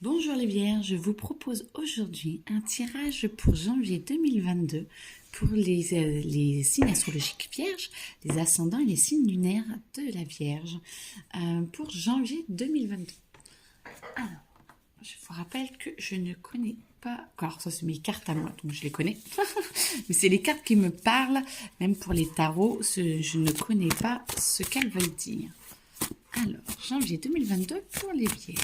Bonjour les Vierges, je vous propose aujourd'hui un tirage pour janvier 2022 pour les signes astrologiques vierges, les ascendants et les signes lunaires de la Vierge pour janvier 2022. Alors, je vous rappelle que je ne connais pas... Alors ça c'est mes cartes à moi, donc je les connais. Mais c'est les cartes qui me parlent, même pour les tarots, je ne connais pas ce qu'elles veulent dire. Alors, janvier 2022 pour les Vierges.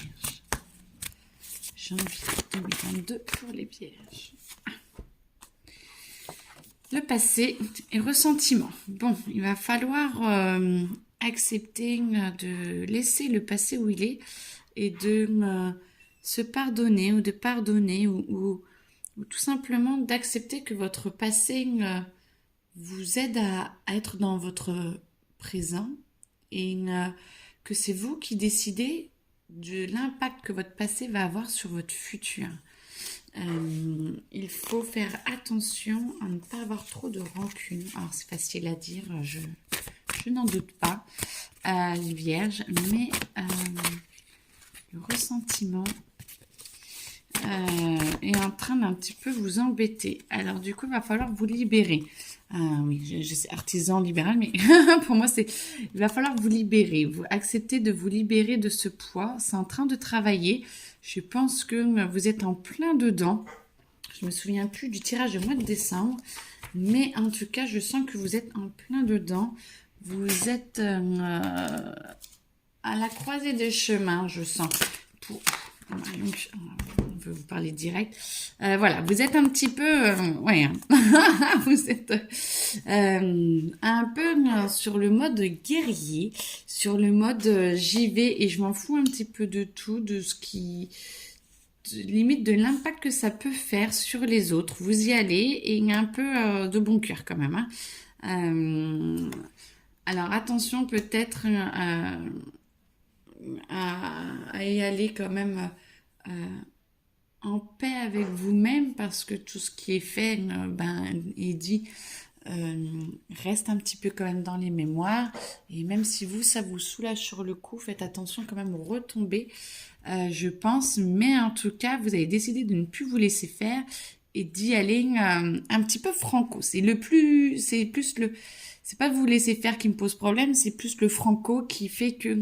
Janvier 2022 pour les Vierges. Le passé et ressentiment. Bon, il va falloir accepter de laisser le passé où il est et de se pardonner ou de pardonner ou tout simplement d'accepter que votre passé vous aide à être dans votre présent et que c'est vous qui décidez de l'impact que votre passé va avoir sur votre futur. Il faut faire attention à ne pas avoir trop de rancune. Alors c'est facile à dire, je n'en doute pas, les Vierges, mais le ressentiment est en train d'un petit peu vous embêter. Alors du coup, il va falloir vous libérer. Oui, je suis artisan libéral, mais pour moi, il va falloir vous libérer. Vous acceptez de vous libérer de ce poids. C'est en train de travailler. Je pense que vous êtes en plein dedans. Je me souviens plus du tirage du mois de décembre, mais en tout cas, je sens que vous êtes en plein dedans. Vous êtes à la croisée des chemins, je sens. Donc, on veut vous parler direct. Voilà, vous êtes un petit peu... ouais, vous êtes un peu sur le mode guerrier, sur le mode j'y vais et je m'en fous un petit peu de tout, de ce qui... limite de l'impact que ça peut faire sur les autres. Vous y allez et il y a un peu de bon cœur quand même. Alors attention peut-être à y aller quand même en paix avec vous-même parce que tout ce qui est fait est dit reste un petit peu quand même dans les mémoires et même si ça vous soulage sur le coup, faites attention quand même aux retombées je pense, mais en tout cas vous avez décidé de ne plus vous laisser faire et d'y aller un petit peu franco. C'est pas vous laisser faire qui me pose problème, c'est plus le franco qui fait que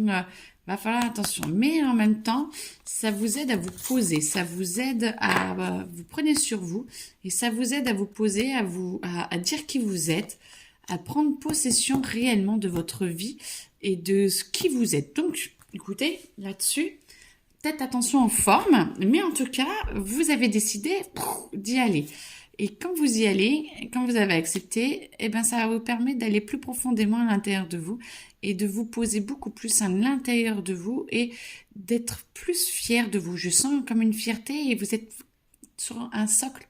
va falloir attention. Mais en même temps, ça vous aide à vous poser, ça vous aide à vous prenez sur vous et ça vous aide à vous poser, à dire qui vous êtes, à prendre possession réellement de votre vie et de ce qui vous êtes. Donc, écoutez, là-dessus, faites attention aux formes, mais en tout cas, vous avez décidé d'y aller. Et quand vous y allez, quand vous avez accepté, eh ben ça va vous permettre d'aller plus profondément à l'intérieur de vous et de vous poser beaucoup plus à l'intérieur de vous et d'être plus fier de vous. Je sens comme une fierté et vous êtes sur un socle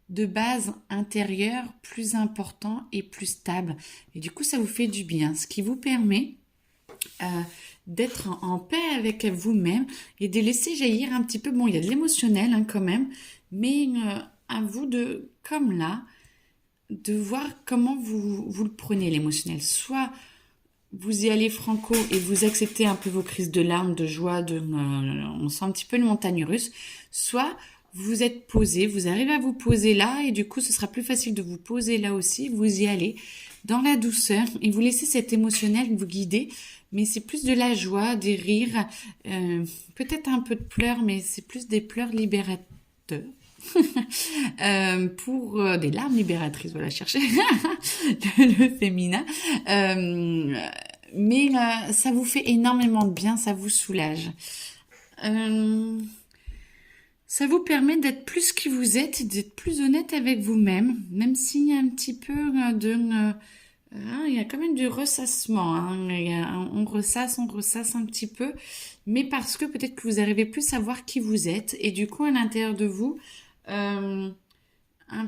de base intérieure plus important et plus stable. Et du coup, ça vous fait du bien, ce qui vous permet d'être en paix avec vous-même et de laisser jaillir un petit peu. Bon, il y a de l'émotionnel quand même, mais à vous de, comme là, de voir comment vous le prenez l'émotionnel. Soit vous y allez franco et vous acceptez un peu vos crises de larmes, de joie, on sent un petit peu une montagne russe. Soit vous êtes posé, vous arrivez à vous poser là et du coup ce sera plus facile de vous poser là aussi. Vous y allez dans la douceur et vous laissez cet émotionnel vous guider. Mais c'est plus de la joie, des rires, peut-être un peu de pleurs, mais c'est plus des pleurs libérateurs. Pour des larmes libératrices, voilà, chercher le féminin. Mais ça vous fait énormément de bien, ça vous soulage. Ça vous permet d'être plus qui vous êtes, d'être plus honnête avec vous-même, même s'il y a un petit peu il y a quand même du ressassement. On ressasse un petit peu, mais parce que peut-être que vous arrivez plus à voir qui vous êtes et du coup à l'intérieur de vous, un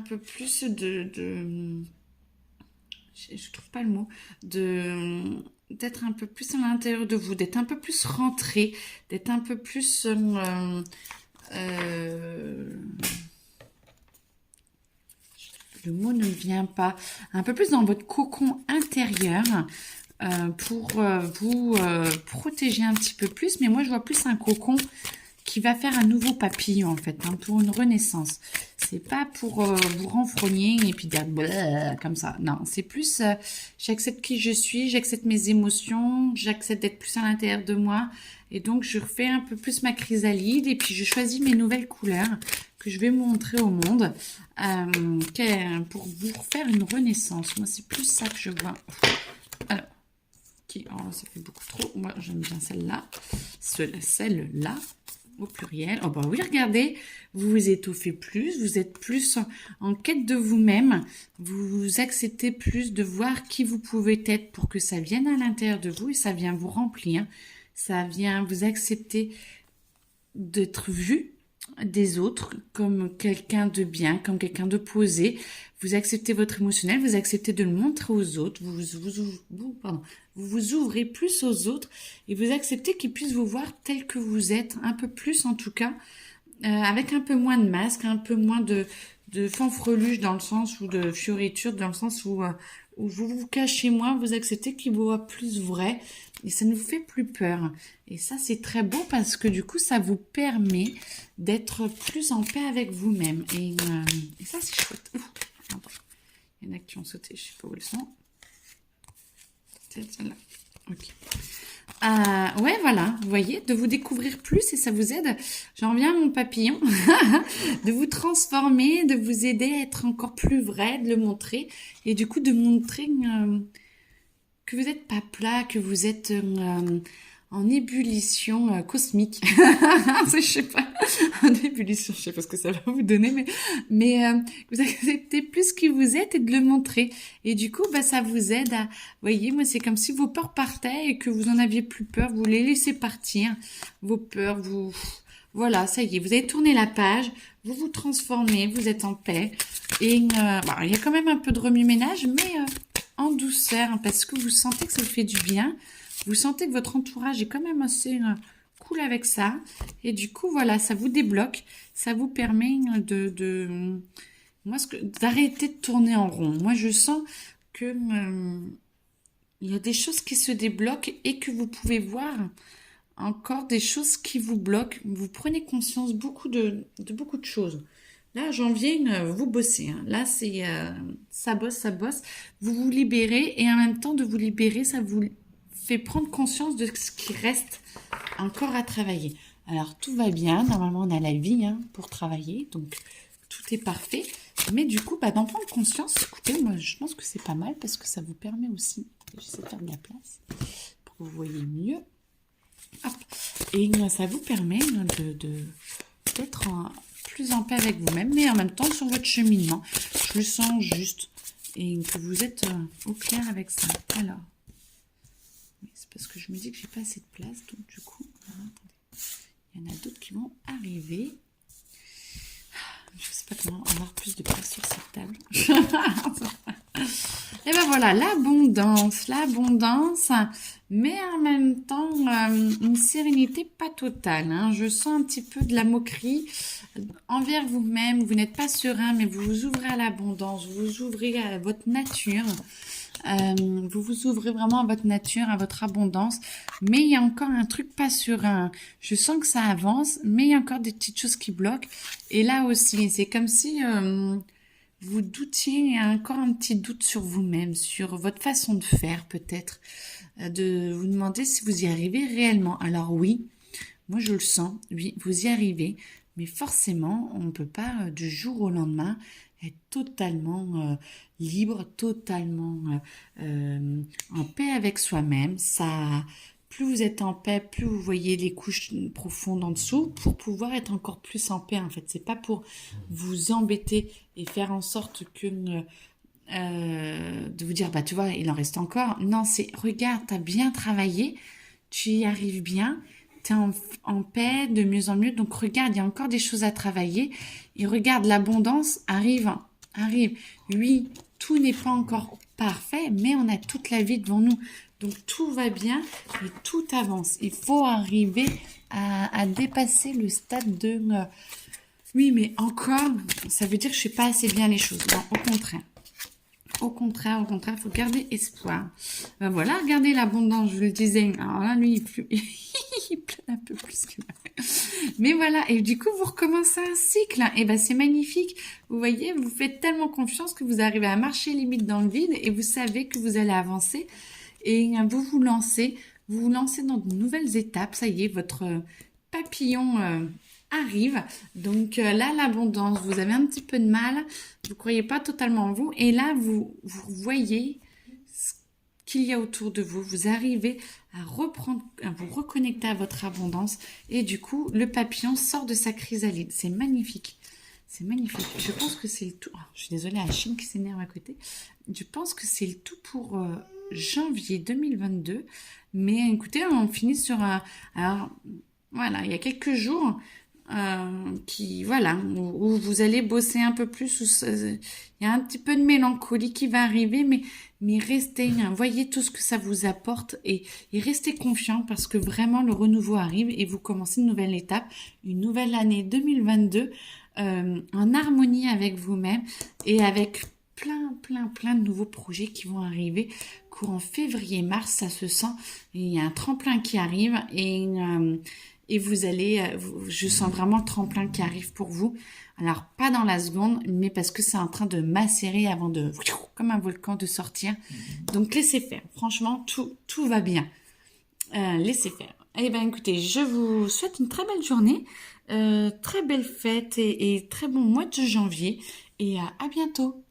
peu plus je trouve pas le mot, d'être un peu plus à l'intérieur de vous, d'être un peu plus rentré, d'être un peu plus le mot ne me vient pas, un peu plus dans votre cocon intérieur pour vous protéger un petit peu plus. Mais moi, je vois plus un cocon qui va faire un nouveau papillon en fait, hein, pour une renaissance. C'est pas pour vous renfrogner et puis dire bleh, comme ça. Non, c'est plus j'accepte qui je suis, j'accepte mes émotions, j'accepte d'être plus à l'intérieur de moi et donc je refais un peu plus ma chrysalide et puis je choisis mes nouvelles couleurs que je vais montrer au monde pour vous faire une renaissance. Moi, c'est plus ça que je vois. Alors, oh, ça fait beaucoup trop. Moi, j'aime bien celle-là. Celle-là, au pluriel. Oh, bah oui, regardez, vous vous étoffez plus, vous êtes plus en quête de vous-même. Vous acceptez plus de voir qui vous pouvez être pour que ça vienne à l'intérieur de vous et ça vient vous remplir. Ça vient vous accepter d'être vu des autres comme quelqu'un de bien, comme quelqu'un de posé. Vous acceptez votre émotionnel, vous acceptez de le montrer aux autres, vous vous ouvrez plus aux autres et vous acceptez qu'ils puissent vous voir tel que vous êtes, un peu plus en tout cas, avec un peu moins de masque, un peu moins de fanfreluche dans le sens ou de fioritures dans le sens où vous vous cachez moins, vous acceptez qu'il vous voit plus vrai et ça ne vous fait plus peur. Et ça, c'est très beau parce que du coup, ça vous permet d'être plus en paix avec vous-même. Et ça, c'est chouette. Ouf, il y en a qui ont sauté, je ne sais pas où elles sont. C'est celle-là. Ok. Ouais, voilà, vous voyez, de vous découvrir plus et ça vous aide, j'en reviens à mon papillon, de vous transformer, de vous aider à être encore plus vrai, de le montrer et du coup de montrer que vous n'êtes pas plat, que vous êtes en ébullition cosmique. Je sais pas, en ébullition, je sais pas ce que ça va vous donner, mais vous acceptez plus qui vous êtes et de le montrer. Et du coup, bah, ça vous aide à, vous voyez, moi, c'est comme si vos peurs partaient et que vous en aviez plus peur, vous les laissez partir, vos peurs, voilà, ça y est, vous avez tourné la page, vous vous transformez, vous êtes en paix. Et bah, il y a quand même un peu de remue-ménage, mais en douceur, hein, parce que vous sentez que ça vous fait du bien. Vous sentez que votre entourage est quand même assez cool avec ça. Et du coup, voilà, ça vous débloque. Ça vous permet d'arrêter de tourner en rond. Moi, je sens que il y a des choses qui se débloquent et que vous pouvez voir encore des choses qui vous bloquent. Vous prenez conscience de beaucoup de choses. Là, janvier, vous bossez. Hein. Là, c'est ça bosse. Vous vous libérez et en même temps de vous libérer, ça vous fait prendre conscience de ce qui reste encore à travailler. Alors, tout va bien. Normalement, on a la vie pour travailler. Donc, tout est parfait. Mais du coup, d'en prendre conscience, écoutez, moi, je pense que c'est pas mal parce que ça vous permet aussi, j'essaie de faire de la place pour que vous voyez mieux. Hop. Et ça vous permet d'être plus en paix avec vous-même, mais en même temps sur votre cheminement. Je le sens juste et que vous êtes au clair avec ça. Alors, c'est parce que je me dis que j'ai pas assez de place, donc du coup, attendez, il y en a d'autres qui vont arriver. Je sais pas comment avoir plus de place sur cette table. Et ben voilà, l'abondance, mais en même temps, une sérénité pas totale. Hein. Je sens un petit peu de la moquerie envers vous-même. Vous n'êtes pas serein, mais vous vous ouvrez à l'abondance, vous vous ouvrez à votre nature. Vous vous ouvrez vraiment à votre nature, à votre abondance, mais il y a encore un truc pas serein. Je sens que ça avance, mais il y a encore des petites choses qui bloquent. Et là aussi, c'est comme si vous doutiez, il y a encore un petit doute sur vous-même, sur votre façon de faire peut-être, de vous demander si vous y arrivez réellement. Alors oui, moi je le sens, oui, vous y arrivez, mais forcément, on ne peut pas du jour au lendemain être totalement libre, totalement en paix avec soi-même. Ça, plus vous êtes en paix, plus vous voyez les couches profondes en dessous pour pouvoir être encore plus en paix. En fait, c'est pas pour vous embêter et faire en sorte que de vous dire bah tu vois il en reste encore. Non, c'est regarde, t'as bien travaillé, tu y arrives bien. T'es en paix, de mieux en mieux. Donc, regarde, il y a encore des choses à travailler. Et regarde, l'abondance arrive. Oui, tout n'est pas encore parfait, mais on a toute la vie devant nous. Donc, tout va bien et tout avance. Il faut arriver à dépasser le stade de... oui, mais encore, ça veut dire que je ne fais pas assez bien les choses. Non, au contraire. Au contraire, il faut garder espoir. Ben voilà, regardez l'abondance, je vous le disais. Alors là, lui, il pleut un peu plus que moi. Mais voilà, et du coup, vous recommencez un cycle. Et ben, c'est magnifique. Vous voyez, vous faites tellement confiance que vous arrivez à marcher limite dans le vide et vous savez que vous allez avancer. Et vous vous lancez dans de nouvelles étapes. Ça y est, votre papillon arrive. Donc là, l'abondance, vous avez un petit peu de mal. Vous croyez pas totalement en vous. Et là, vous voyez ce qu'il y a autour de vous. Vous arrivez à reprendre, à vous reconnecter à votre abondance. Et du coup, le papillon sort de sa chrysalide. C'est magnifique. C'est magnifique. Je pense que c'est le tout. Oh, je suis désolée, la Chine qui s'énerve à côté. Je pense que c'est le tout pour janvier 2022. Mais écoutez, on finit sur un... Alors, voilà, il y a quelques jours où vous allez bosser un peu plus. Il y a un petit peu de mélancolie qui va arriver, mais restez, voyez tout ce que ça vous apporte et restez confiant parce que vraiment le renouveau arrive et vous commencez une nouvelle étape, une nouvelle année 2022 en harmonie avec vous-même et avec plein de nouveaux projets qui vont arriver courant février-mars, ça se sent. Et il y a un tremplin qui arrive et vous allez, je sens vraiment le tremplin qui arrive pour vous. Alors, pas dans la seconde, mais parce que c'est en train de macérer avant de, comme un volcan, de sortir. Donc, laissez faire. Franchement, tout va bien. Laissez faire. Eh bien, écoutez, je vous souhaite une très belle journée, très belle fête et très bon mois de janvier. Et à bientôt.